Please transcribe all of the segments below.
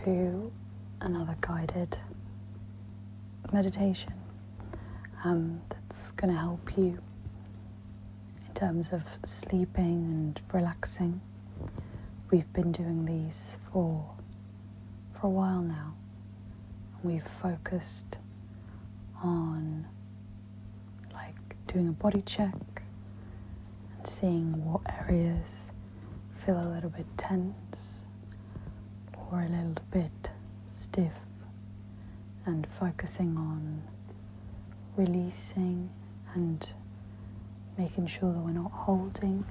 to another guided meditation that's going to help you in terms of sleeping and relaxing. We've been doing these for a while now. We've focused on doing a body check and seeing what areas feel a little bit tense or a little bit stiff, and focusing on releasing and making sure that we're not holding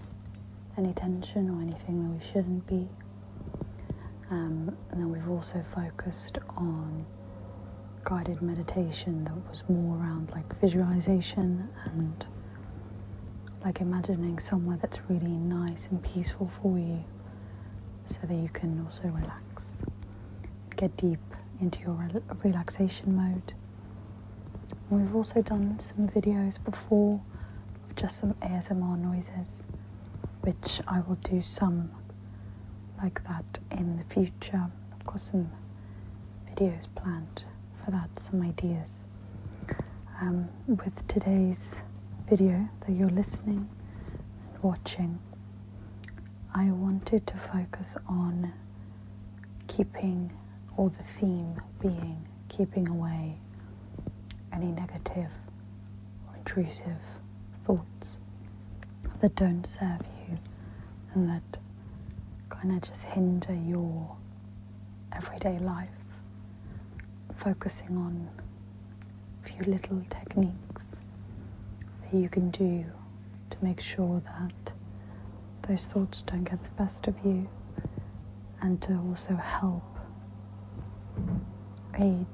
any tension or anything that we shouldn't be. And then we've also focused on guided meditation that was more around visualization and imagining somewhere that's really nice and peaceful for you, so that you can also relax, get deep into your relaxation mode. And we've also done some videos before of just some ASMR noises, which I will do some like that in the future. I've got some videos planned for that, some ideas. With today's video that you're listening and watching, I wanted to focus on keeping, or the theme being keeping away any negative or intrusive thoughts that don't serve you and that kind of just hinder your everyday life. Focusing on a few little techniques that you can do to make sure that those thoughts don't get the best of you, and to also help aid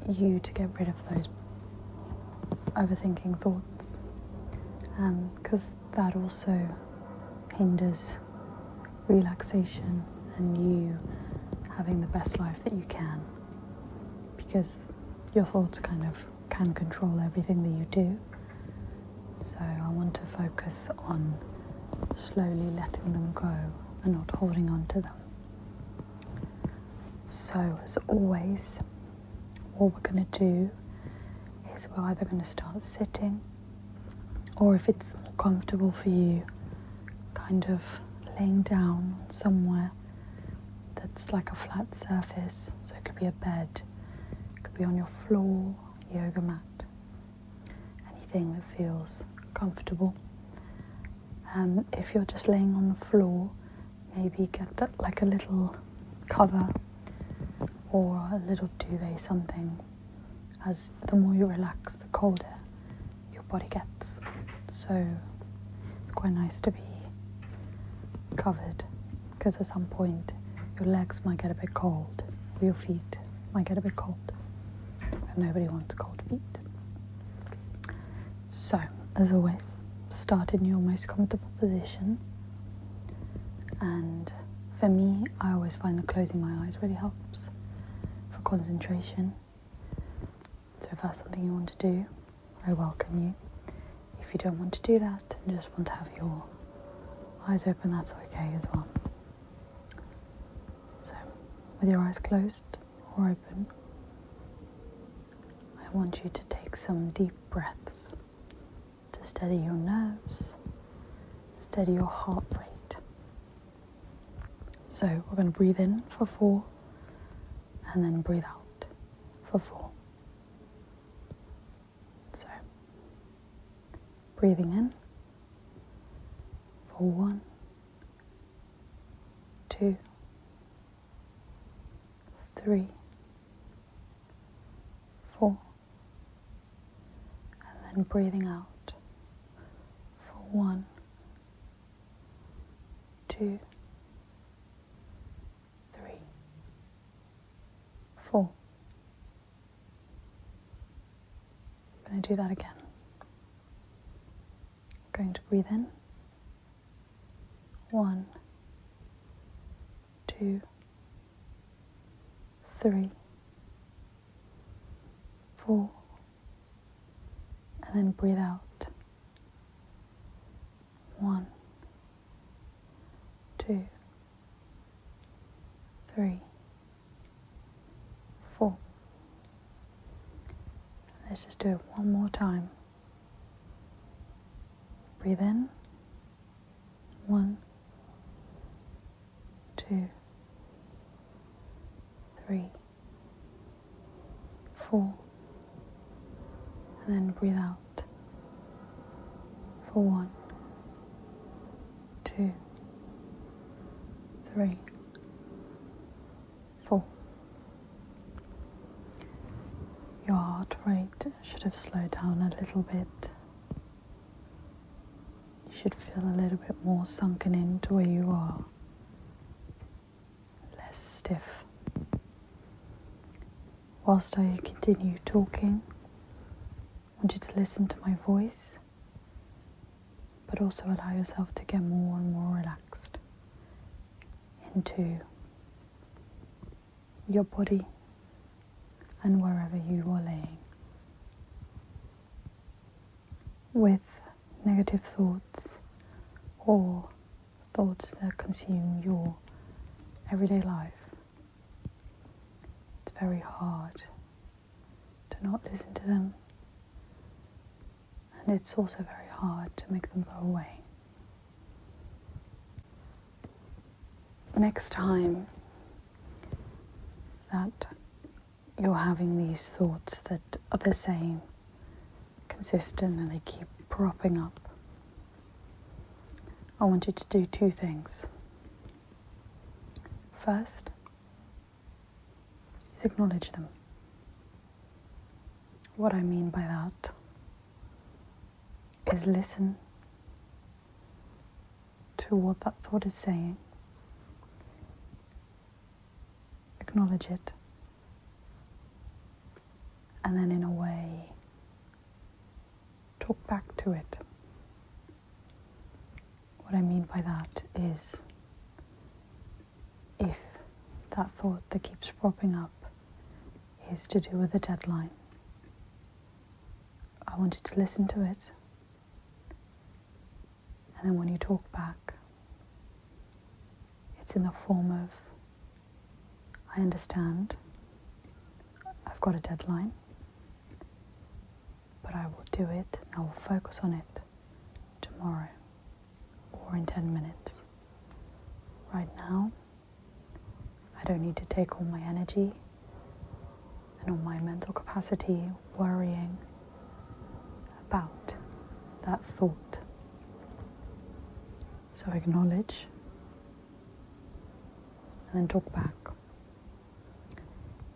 you to get rid of those overthinking thoughts, because that also hinders relaxation and you having the best life that you can, because your thoughts kind of can control everything that you do. So I want to focus on slowly letting them go and not holding on to them. So as always, what we're going to do is we're either going to start sitting, or if it's more comfortable for you, kind of laying down somewhere that's like a flat surface. So it could be a bed, it could be on your floor, yoga mat, anything that feels comfortable. If you're just laying on the floor, maybe get that, a little cover or a little duvet, something, as the more you relax, the colder your body gets. So it's quite nice to be covered, because at some point your legs might get a bit cold, or your feet might get a bit cold, and nobody wants cold feet. So, as always, start in your most comfortable position, and for me, I always find that closing my eyes really helps for concentration. So if that's something you want to do, I welcome you. If you don't want to do that and just want to have your eyes open, that's okay as well. So, with your eyes closed or open, I want you to take some deep breaths to steady your nerves, steady your heart rate. So we're going to breathe in for 4 and then breathe out for 4. So, breathing in for 1, 2, 3, 4, and then breathing out for 1, 2, 3, 4. I'm going to do that again. I'm going to breathe in. 1, 2, 3, 4, and then breathe out. 1, 2, 3, Let's just do it one more time. Breathe in. 1, 2, 3, 4. And then breathe out for 1, 2, 3, 4. Your heart rate should have slowed down a little bit. You should feel a little bit more sunken into where you are, less stiff. Whilst I continue talking, I want you to listen to my voice, but also allow yourself to get more and more relaxed into your body and wherever you are laying. With negative thoughts or thoughts that consume your everyday life, it's very hard to not listen to them, and it's also very hard to make them go away. Next time that you're having these thoughts that are the same, consistent, and they keep propping up, I want you to do 2 things. First is acknowledge them. What I mean by that is listen to what that thought is saying, acknowledge it, and then in a way talk back to it. What I mean by that is, if that thought that keeps propping up is to do with a deadline, I want you to listen to it, and then when you talk back, it's in the form of, I understand, I've got a deadline, but I will do it and I will focus on it tomorrow or in 10 minutes. Right now, I don't need to take all my energy and all my mental capacity worrying about that thought. So acknowledge and then talk back.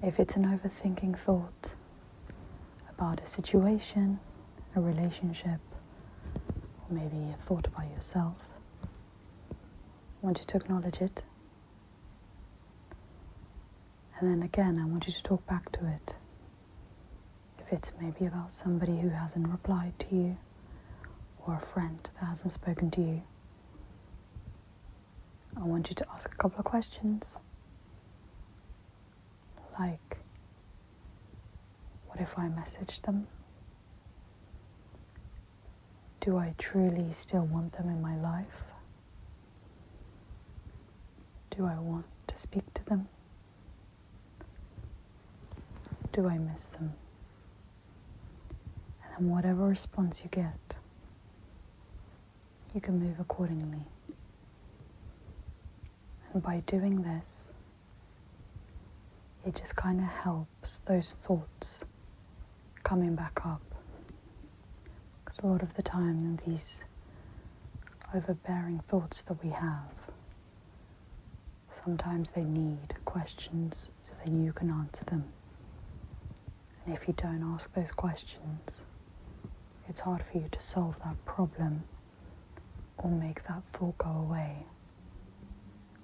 If it's an overthinking thought about a situation, a relationship, or maybe a thought about yourself, I want you to acknowledge it. And then again, I want you to talk back to it. If it's maybe about somebody who hasn't replied to you, or a friend that hasn't spoken to you, I want you to ask a couple of questions. Like, what if I message them? Do I truly still want them in my life? Do I want to speak to them? Do I miss them? And then whatever response you get, you can move accordingly. And by doing this, it just kind of helps those thoughts coming back up. Because a lot of the time, these overbearing thoughts that we have, sometimes they need questions so that you can answer them. And if you don't ask those questions, it's hard for you to solve that problem or make that thought go away,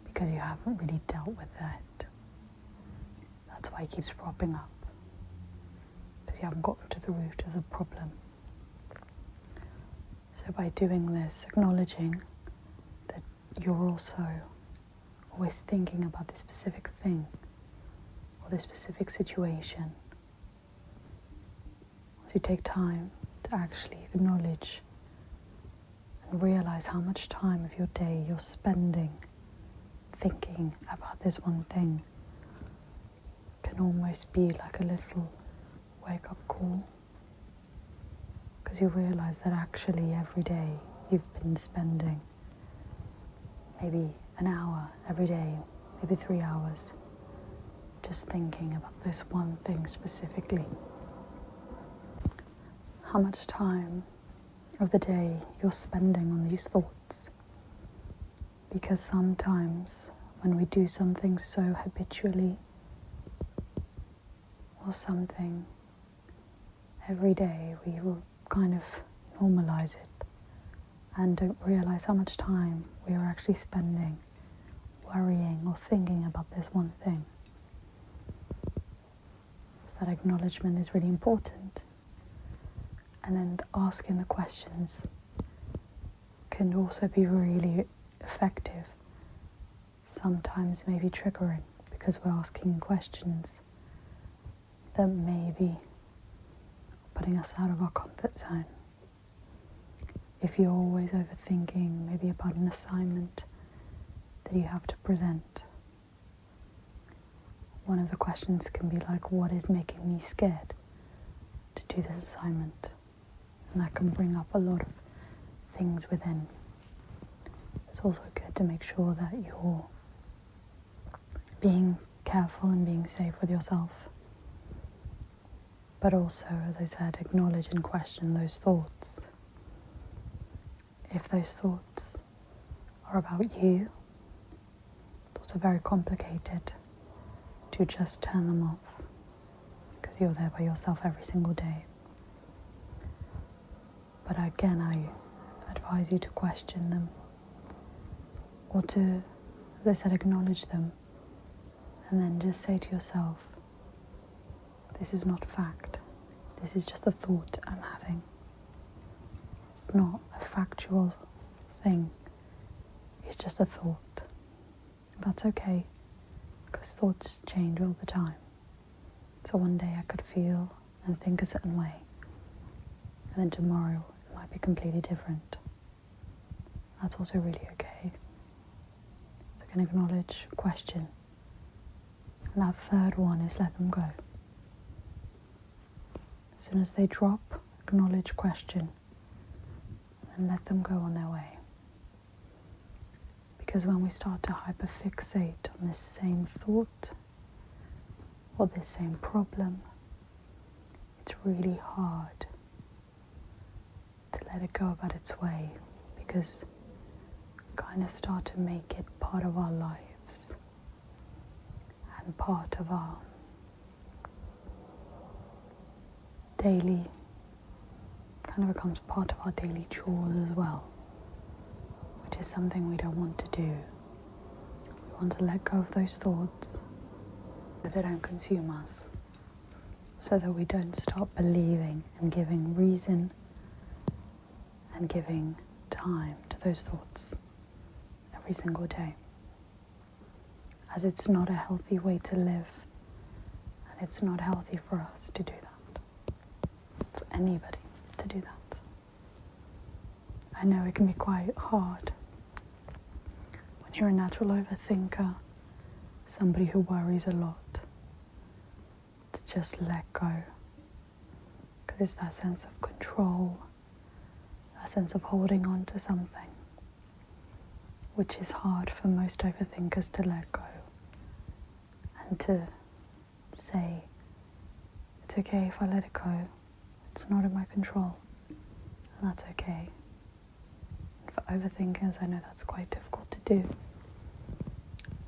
because you haven't really dealt with that. That's why it keeps propping up, because you haven't gotten to the root of the problem. So by doing this, acknowledging that you're also always thinking about this specific thing or this specific situation, as you take time to actually acknowledge and realize how much time of your day you're spending thinking about this one thing, can almost be like a little wake-up call because you realize that actually every day you've been spending maybe an hour every day, maybe 3 hours, just thinking about this one thing specifically. How much time of the day you're spending on these thoughts. Because sometimes when we do something so habitually, or something every day, we will kind of normalize it and don't realize how much time we are actually spending worrying or thinking about this one thing. So that acknowledgement is really important. And then asking the questions can also be really effective. Sometimes maybe triggering, because we're asking questions that may be putting us out of our comfort zone. If you're always overthinking maybe about an assignment that you have to present, one of the questions can be like, what is making me scared to do this assignment? And that can bring up a lot of things within. It's also good to make sure that you're being careful and being safe with yourself. But also, as I said, acknowledge and question those thoughts. If those thoughts are about you, thoughts are very complicated to just turn them off, because you're there by yourself every single day. But again, I advise you to question them, or to, as I said, acknowledge them, and then just say to yourself, this is not fact. This is just a thought I'm having. It's not a factual thing. It's just a thought. That's okay, because thoughts change all the time. So one day I could feel and think a certain way, and then tomorrow it might be completely different. That's also really okay. So I can acknowledge, question. And that third one is let them go. As soon as they drop, acknowledge, question, and let them go on their way. Because when we start to hyperfixate on this same thought or this same problem, it's really hard to let it go about its way, because we kind of start to make it part of our lives and part of our daily, kind of becomes part of our daily chores as well, which is something we don't want to do. We want to let go of those thoughts so they don't consume us, so that we don't stop believing and giving reason and giving time to those thoughts every single day. As it's not a healthy way to live, and it's not healthy for us to do that. For anybody to do that. I know it can be quite hard when you're a natural overthinker, somebody who worries a lot, to just let go, because it's that sense of control, that sense of holding on to something, which is hard for most overthinkers to let go and to say, it's okay if I let it go. It's not in my control, and that's okay. And for overthinkers, I know that's quite difficult to do,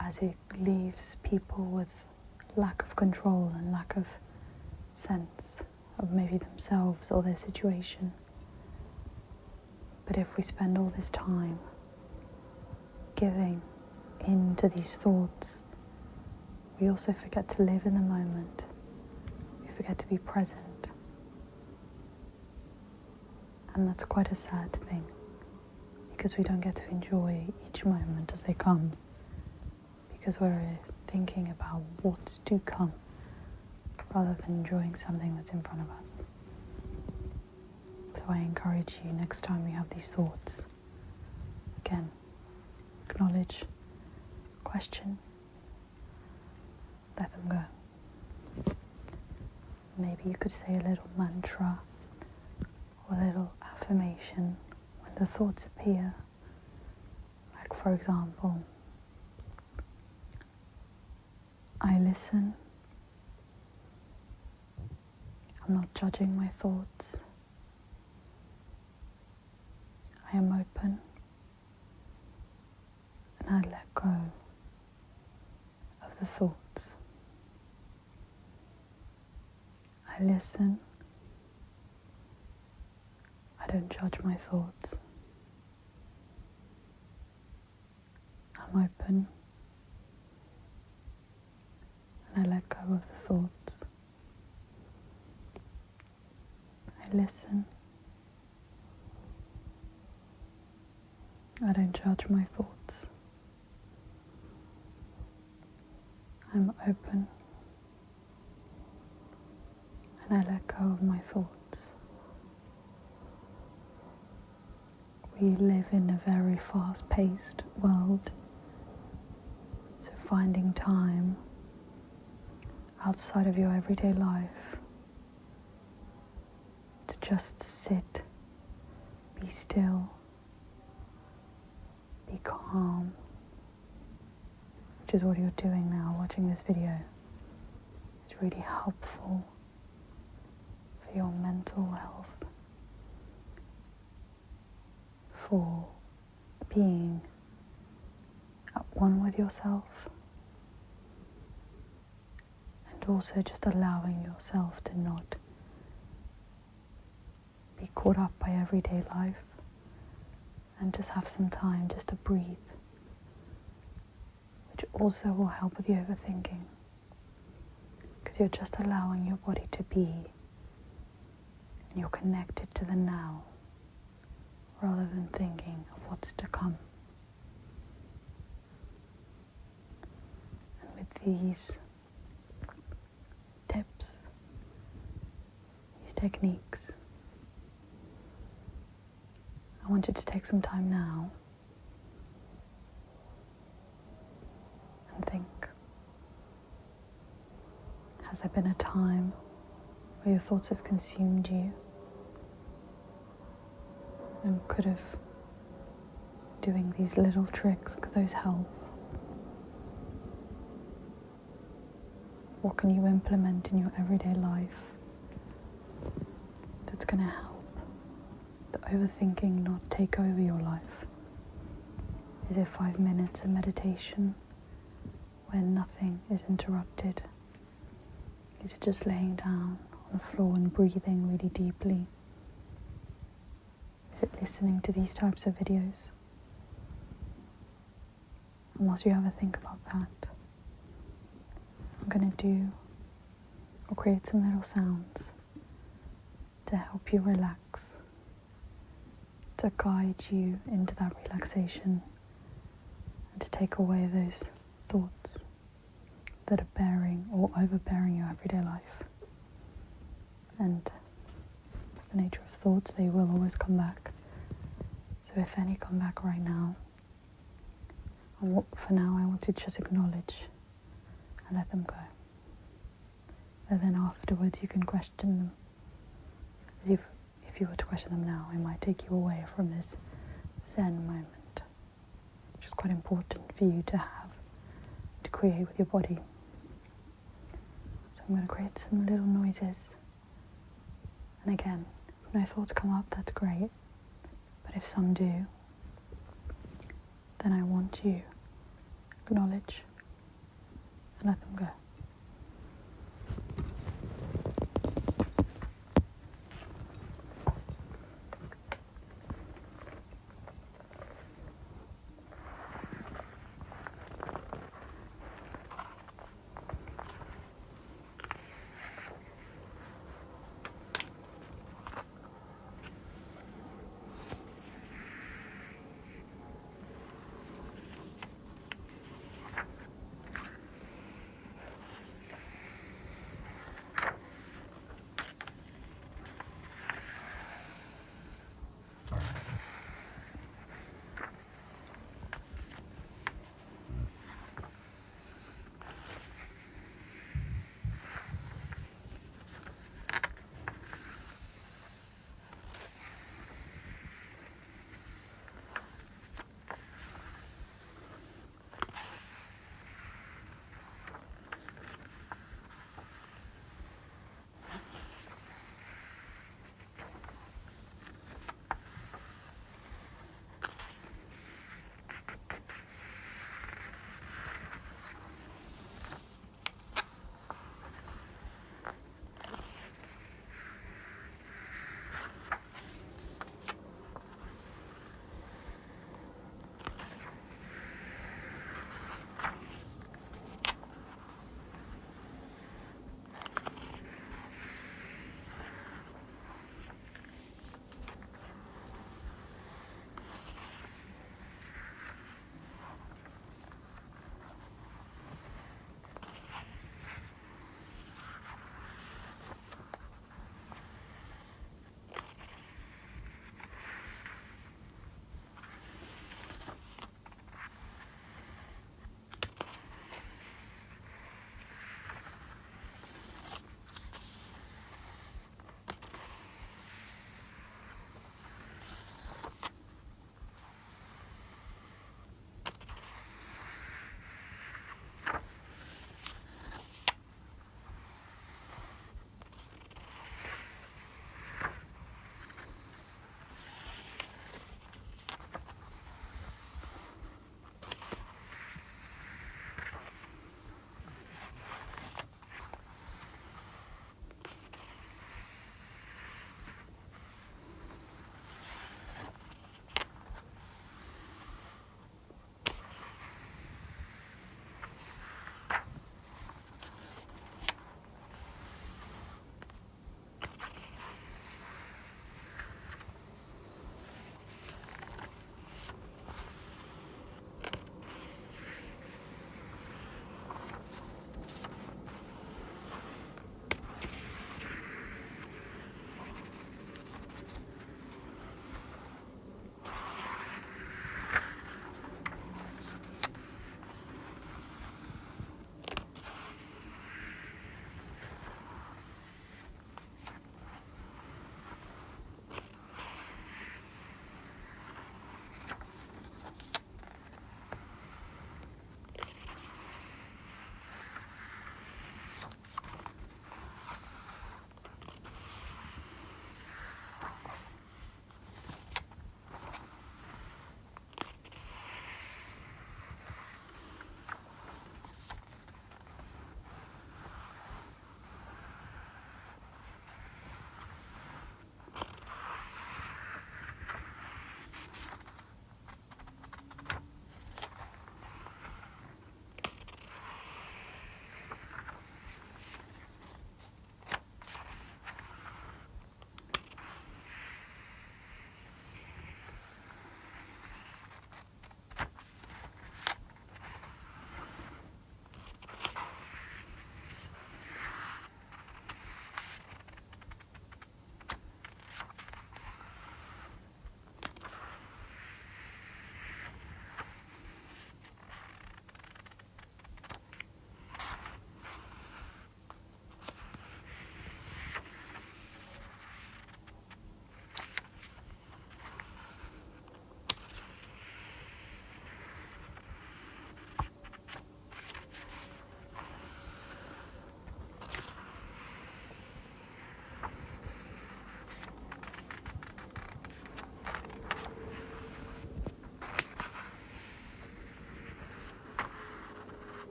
as it leaves people with lack of control and lack of sense of maybe themselves or their situation. But if we spend all this time giving in to these thoughts, we also forget to live in the moment. We forget to be present. And that's quite a sad thing, because we don't get to enjoy each moment as they come, because we're thinking about what's to come rather than enjoying something that's in front of us. So I encourage you, next time you have these thoughts, again, acknowledge, question, let them go. Maybe you could say a little mantra or a little affirmation when the thoughts appear. Like, for example, I listen. I'm not judging my thoughts. I am open, and I let go of the thoughts. I listen. I don't judge my thoughts. I'm open, and I let go of the thoughts. I listen. I don't judge my thoughts. I'm open, and I let go of my thoughts. We live in a very fast-paced world, so finding time outside of your everyday life to just sit, be still, be calm, which is what you're doing now, watching this video. It's really helpful for your mental health, for being at one with yourself, and also just allowing yourself to not be caught up by everyday life and just have some time just to breathe, which also will help with the overthinking, because you're just allowing your body to be, and you're connected to the now rather than thinking of what's to come. And with these tips, these techniques, I want you to take some time now and think, has there been a time where your thoughts have consumed you and could have doing these little tricks, could those help? What can you implement in your everyday life that's going to help the overthinking not take over your life? Is it 5 minutes of meditation where nothing is interrupted? Is it just laying down on the floor and breathing really deeply? Is it listening to these types of videos? And whilst you have a think about that, I'm going to do or create some little sounds to help you relax, to guide you into that relaxation, and to take away those thoughts that are bearing or overbearing your everyday life. And it's the nature of thoughts, they will always come back. So if any come back right now, for now I want to just acknowledge and let them go. And then afterwards you can question them. As if you were to question them now, it might take you away from this Zen moment, which is quite important for you to have, to create with your body. So I'm going to create some little noises. And again, if no thoughts come up, that's great. But if some do, then I want you to acknowledge and let them go.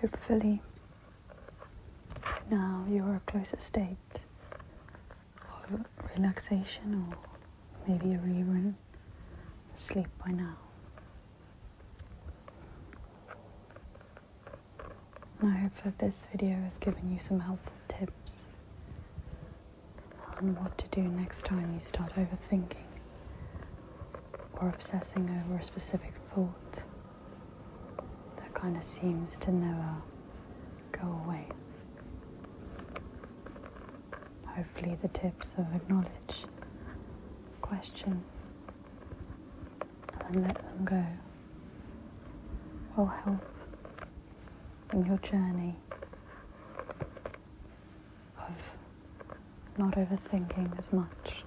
hopefully now you're a closer state of relaxation, or maybe you're even asleep by now. And I hope that this video has given you some helpful tips on what to do next time you start overthinking or obsessing over a specific thought that kind of seems to never go away. Hopefully the tips of acknowledge, question, and then let them go will help in your journey of not overthinking as much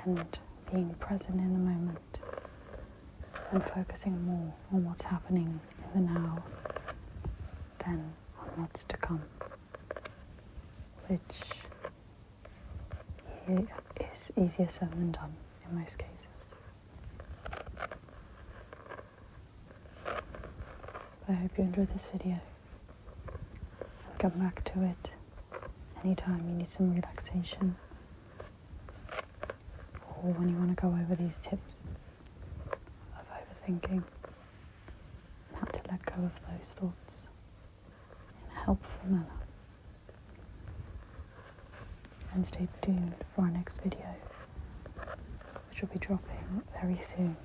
and being present in the moment and focusing more on what's happening in the now than on what's to come, which is easier said than done in most cases. I hope you enjoyed this video, and come back to it anytime you need some relaxation or when you want to go over these tips of overthinking and how to let go of those thoughts in a helpful manner. And stay tuned for our next video, which will be dropping very soon.